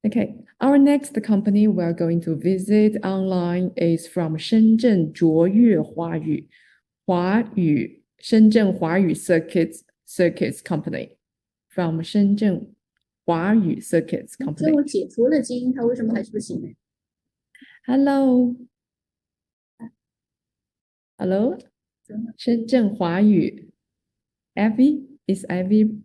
Okay, our next company we're going to visit online is from Shenzhen 卓越华语 Circuits Company from Shenzhen 华语 Circuits 这 Company. 我解除了基因，它为什么还是不行呢？ Hello, hello, 深圳华语 Abby is Abby.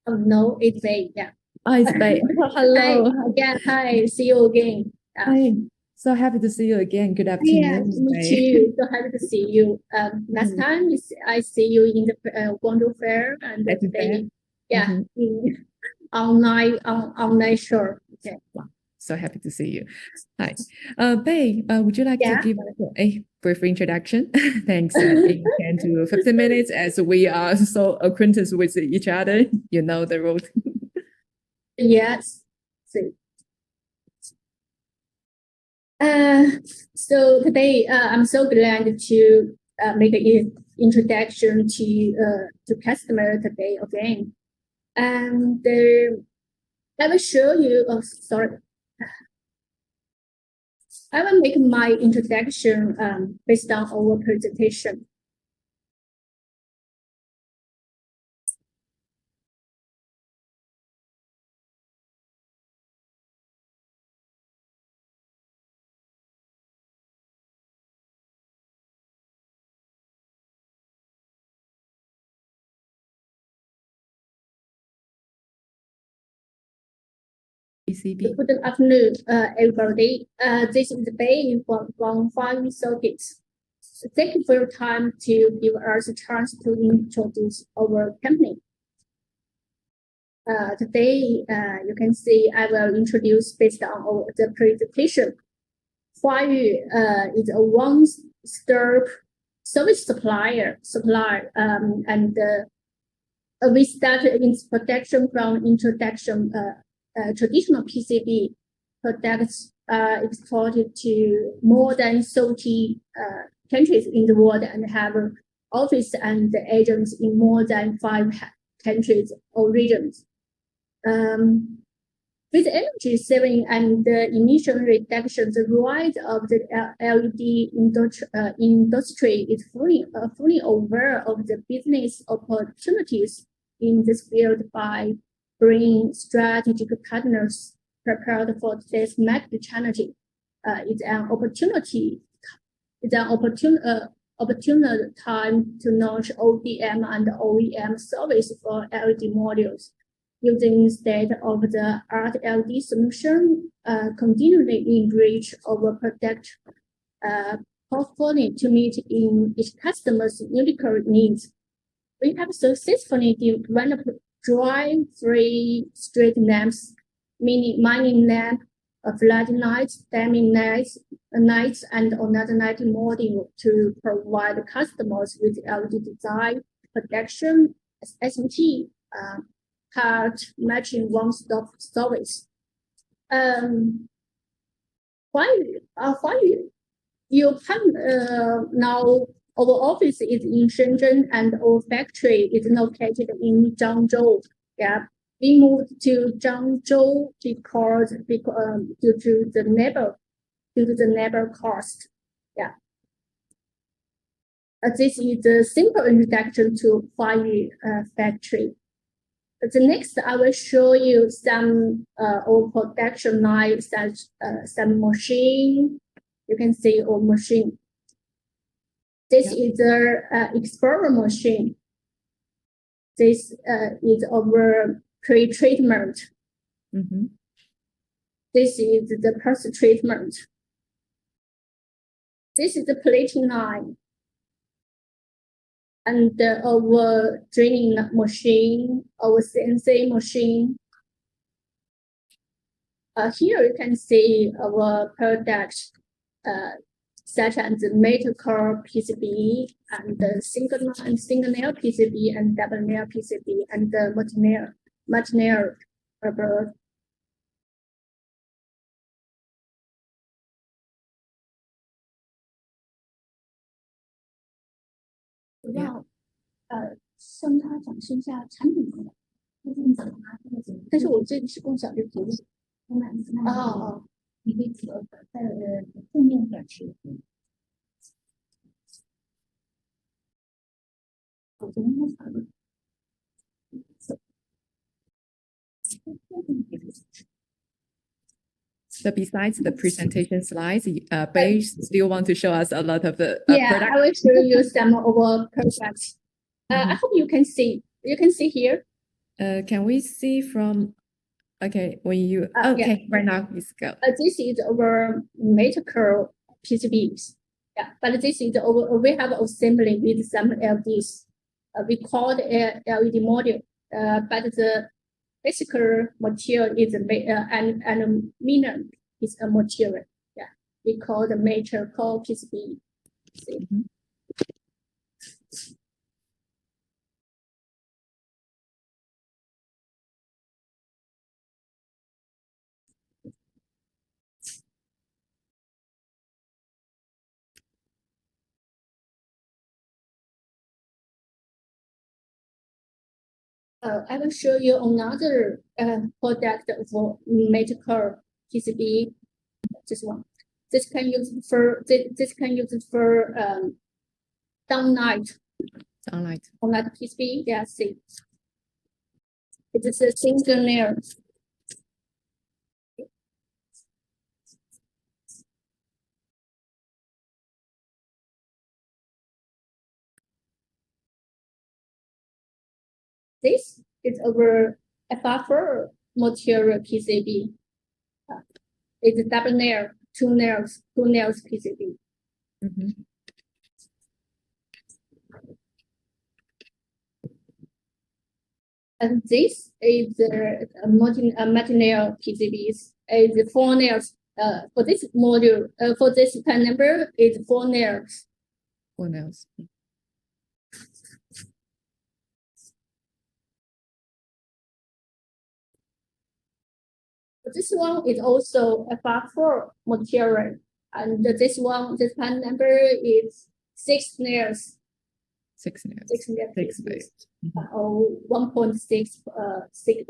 Oh no, it's Bay. Yeah. Oh, it's Bay. Hello. Hi again. Hi. See you again. Hi. So happy to see you again. Good Yeah, afternoon. me Bay. too. So happy to see you. Last time I see you in the Guangzhou fair, and At the fair. today, yeah, in online show. Okay. So happy to see you. Hi. Bei, would you like to give us a brief introduction? Thanks. In 10 to 15 minutes, as we are so acquainted with each other, you know the road. Yes. So today, I'm so glad to make an introduction to customer today again, and I will show you. Oh, sorry. I will make my introduction based on our presentation. PCB. Good afternoon, everybody. This is Bei from Huayu Circuits. Thank you for your time to give us a chance to introduce our company. Today, you can see I will introduce based on the presentation. Huayu is a one-stop service supplier, and we started its production from introduction. Traditional PCB products are exported to more than 30 countries in the world and have office and agents in more than 5 countries or regions. With energy saving and emission reduction, the rise of the LED industry is fully aware of the business opportunities in this field by bringing strategic partners prepared for today's market challenging. It's an opportunity. It's an opportune time to launch ODM and OEM service for LED modules. Using state-of-the-art LED solution, continually enrich our product portfolio to meet in each customer's unique needs. We have successfully developed dry-free street lamps, mining lamp, floodlights, dimming lights, and another lighting module to provide customers with LED design, production, SMT, part matching one-stop service. Why you can now our office is in Shenzhen and our factory is located in Zhangzhou. Yeah, we moved to Zhangzhou because due to the neighbor cost. Yeah. This is a simple introduction to Huayu factory. The next, I will show you some our production line, such some machine. You can see our machine. This is the Explorer machine. This is our pre-treatment. This is the post-treatment. This is the plating line. And our draining machine, our CNC machine. Here you can see our products, such as the metal core PCB and the single layer PCB and double layer PCB and the multi-layer rubber. Yeah. 向他展示一下产品的，但是我这个是共享的图。哦，你可以在正面展示。So besides the presentation slides, Bei still want to show us a lot of the yeah, product. I will show you some of our products. I hope you can see. You can see here. Can we see from? Okay, when you okay, right now let's go. This is our medical PCBs. Yeah, but this is our, we have assembly with some LEDs. We call it LED module. But the basic material is aluminum is a material. Yeah, we call the medical PCB. See? I will show you another product for medical PCB. This one. This can use for downlight. Sunlight. Downlight PCB. Yeah, see. It is a single layer. This is our FR4 material PCB. It's a double layer, two layers PCB. And this is a multi-layer PCBs. It's 4 layers. For this module, for this pan number, it's 4 layers. 4 layers. This one is also a FR4 material, and this one, this pan number is 6 layers. 6 layers. 6 layers. 6 layers. Or 1.6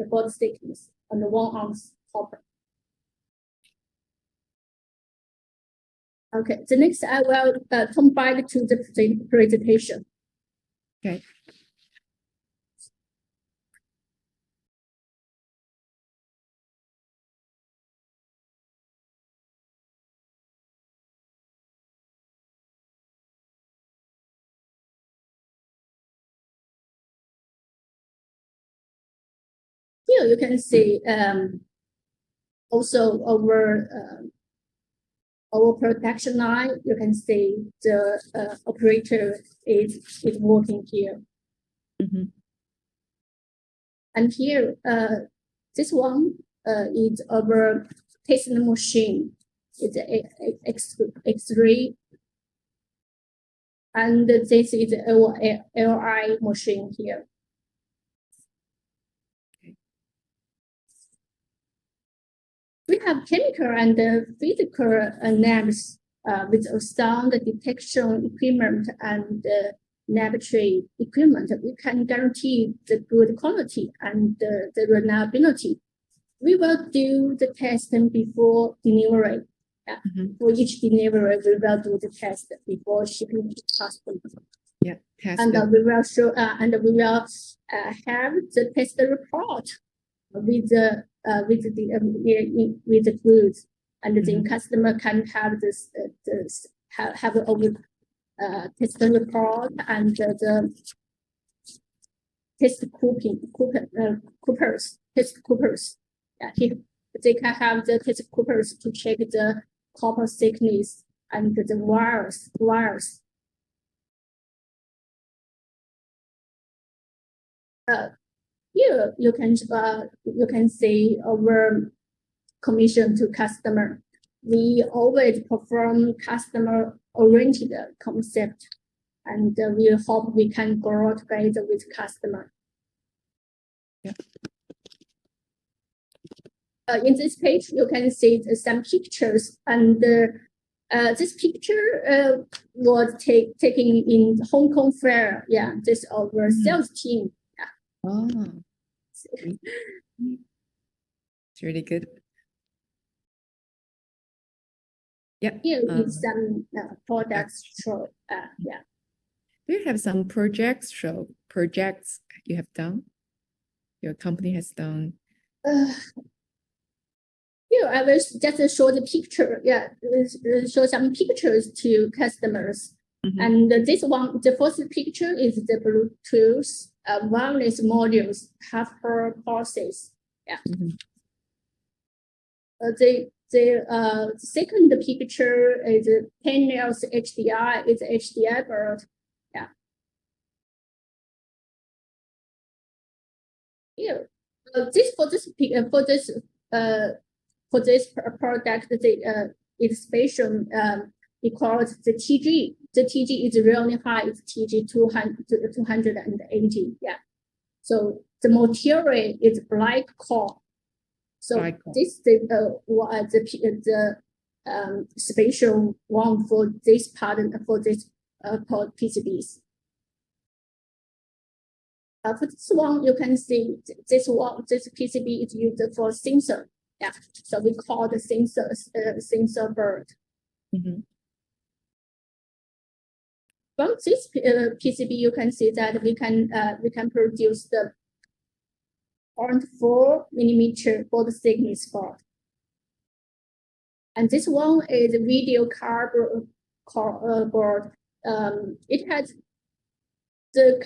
board thickness and 1 ounce copper. Okay, the next I will come back to the presentation. Okay. Here you can see also our production line. You can see the operator is working here. And here, this one is our testing machine. It's X3. And this is our LI machine here. We have chemical and physical labs with sound detection equipment and laboratory equipment. We can guarantee the good quality and the reliability. We will do the testing before delivery. For each delivery, we will do the test before shipping to customer. Yeah, test. And we will show and we will have the test report with the goods, and the customer can have this have a test report and the test coopers. Yeah, they can have the test coopers to check the copper thickness and the wires. Here you can see our commission to customer. We always perform customer-oriented concept, and we hope we can grow together with customer. Yeah. In this page, you can see some pictures, and this picture was taken in Hong Kong Fair. Yeah, this is our sales team. Oh, it's really good. Yeah. Here is some products show. Yeah. Do you have some projects you have done? Your company has done? Here I will just show the picture. Yeah, show some pictures to customers. And this one, the first picture is the Bluetooth wireless modules half per process. Yeah. The second picture is 10 nails HDI. It's HDI bird. Yeah. Here, for this product, its spatial because the TG. The TG is really high. It's TG 280. Yeah. So the material is black core. So this is the spatial one for this pattern for this PCBs. For this one, you can see this PCB is used for sensor. Yeah, so we call the sensor bird. From this PCB, you can see that we can produce the 0.4 millimeter board thickness board. And this one is a video card board. It has the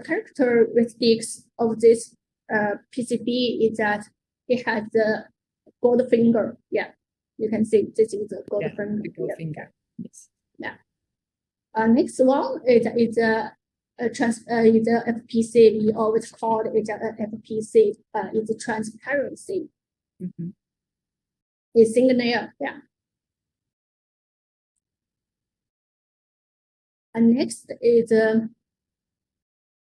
characteristics of this PCB is that it has the gold finger. Yeah, you can see this is a gold finger. The gold finger. Yes. Yeah. Next one is a FPC. We always call it a FPC. It's a transparency. It's single layer. Yeah. And next is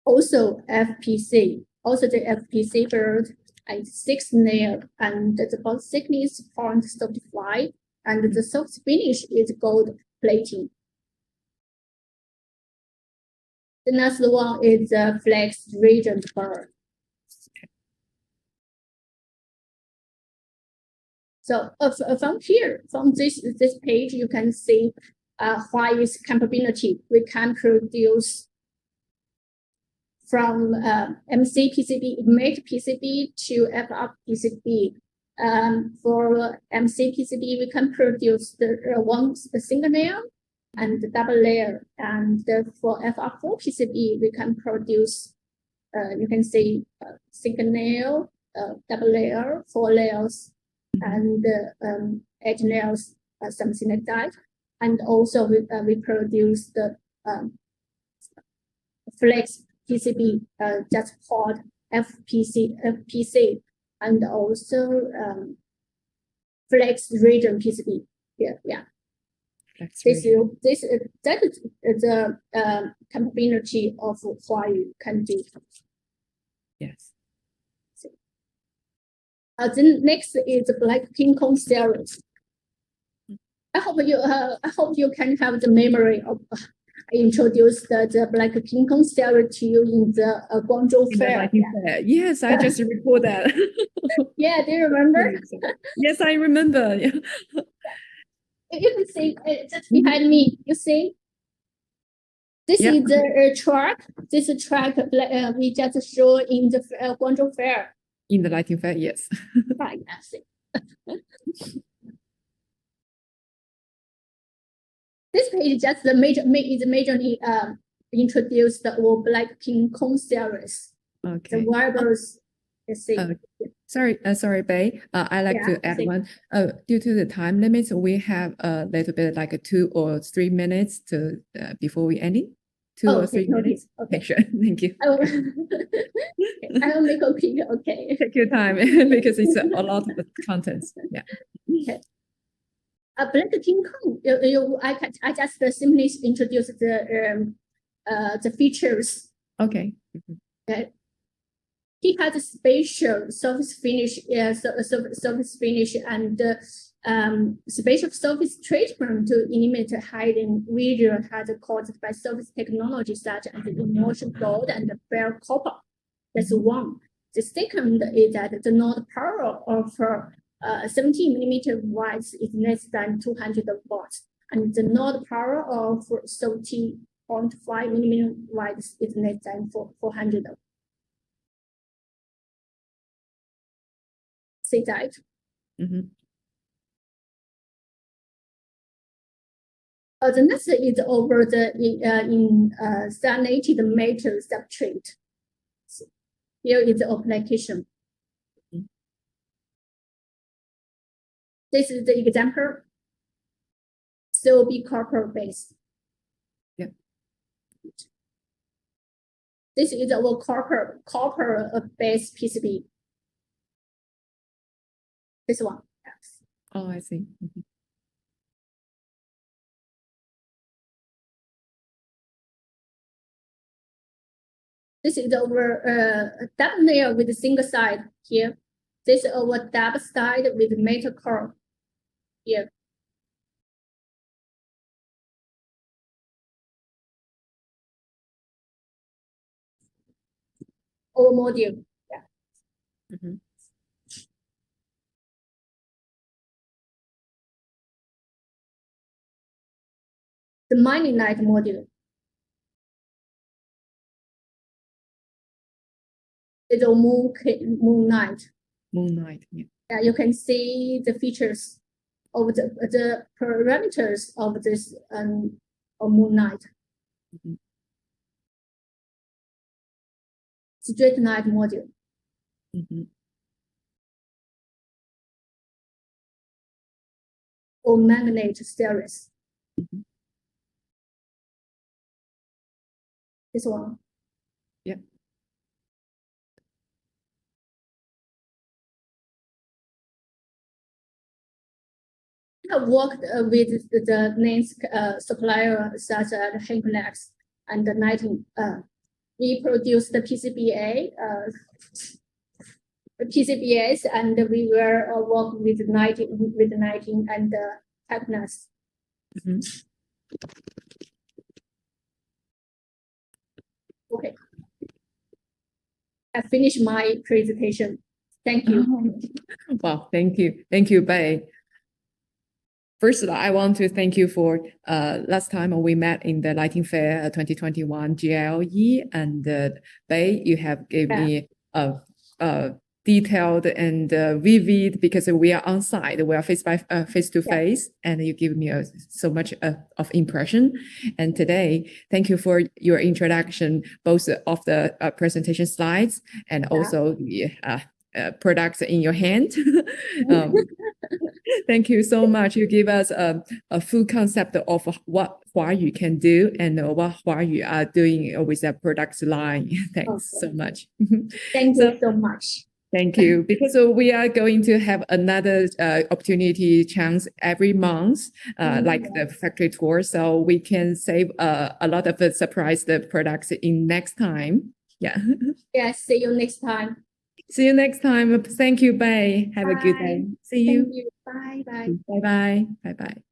also FPC. Also the FPC bird is 6 layer, and the board thickness 0.35, and the soft finish is gold plating. The next one is a flex region bird. So from here, from this page, you can see Huayu's capability. We can produce from MC PCB, image PCB to FR PCB. For MC PCB, we can produce the single layer and the double layer. And for FR4 PCB, we can produce, you can see single layer, double layer, 4 layers, and 8 layers, something like that. And also we produce the flex PCB, just called FPC, and also flex region PCB. Yeah. That is the capability of Huayu can do. Yes. Then next is the Black King Kong series. I hope you can have the memory of introduce the Black King Kong series to you in the Guangzhou Fair. Yes, I just recall that. Yeah, do you remember? Yes, I remember. Yeah. You can see just behind me. You see, this is the track. This track we just show in the Guangzhou Fair. In the lighting fair, yes. Right, that's it. This page just majorly introduce the Black King Kong series. Okay. The wearables. Let's see. Sorry, Bei. I like to add one. Due to the time limits, we have a little bit like 2 or 3 minutes to before we ending. 2 or 3 minutes. Okay, sure. Thank you. I will make a quick. Okay. Take your time because it's a lot of contents. Yeah. Okay. Black King Kong. I just simply introduce the features. Okay. Okay. He has a spatial surface finish, surface finish, and spatial surface treatment to eliminate hiding visual hazard caused by surface technology such as emulsion gold and bare copper. That's one. The second is that the node power of 17 millimeter wide is less than 200 volts, and the node power of 30.5 millimeter wide is less than 400. See that? Mhm. The next is over the cyanated metal substrate. Here is the application. Mhm. This is the example. So be copper base. Yeah. This is our copper base PCB. This one. Oh, I see. Mhm. This is our double layer with a single side here. This is our double side with metal core here. Our module. Yeah. Mhm. The mining light module. It's a moon light. Moonlight. Yeah. You can see the features of the parameters of this moonlight. Mhm. Straight light module. Mhm. Or magnet series. Mhm. This one. Yeah. I have worked with the main suppliers such as Hinclex and Nighting. We produce the PCBs, and we will work with Nighting and Happiness. Mhm. Okay. I finished my presentation. Thank you. Wow, thank you. Thank you, Bei. First, I want to thank you for last time we met in the Lighting Fair 2021 GILE, and Bei, you have gave me a detailed and vivid, because we are on site, we are face to face, and you give me so much of impression. And today, thank you for your introduction, both of the presentation slides and also the products in your hand. Thank you so much. You give us a full concept of what Huayu can do and what Huayu are doing with their products line. Thanks so much. Thank you so much. Thank you. Because we are going to have another opportunity chance every month, like the factory tour, so we can save a lot of the surprise products in next time. Yeah. Yeah, see you next time. See you next time. Thank you, Bei. Have a good day. See you. Thank you. Bye. Bye. Bye-bye. Bye-bye.